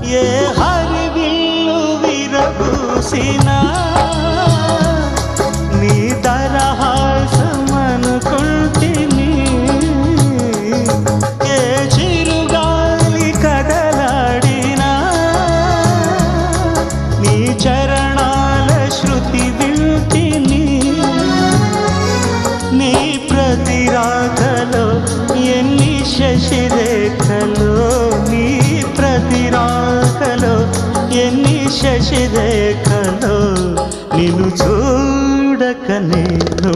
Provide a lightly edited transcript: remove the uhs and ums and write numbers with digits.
ఏ హరివిల్లు విరబూసినా నీ దరహాసమనుకుంటిని. ఏ చిరుగాలి కదలాడినా నీ చరణాల శృతి వింటిని. నీ ప్రతి రాకలో ఎన్ని శశిరేఖలో, నీ ప్రతి రాకలో ఎన్ని శశిరేఖలో, నిన్ను చూడక నేను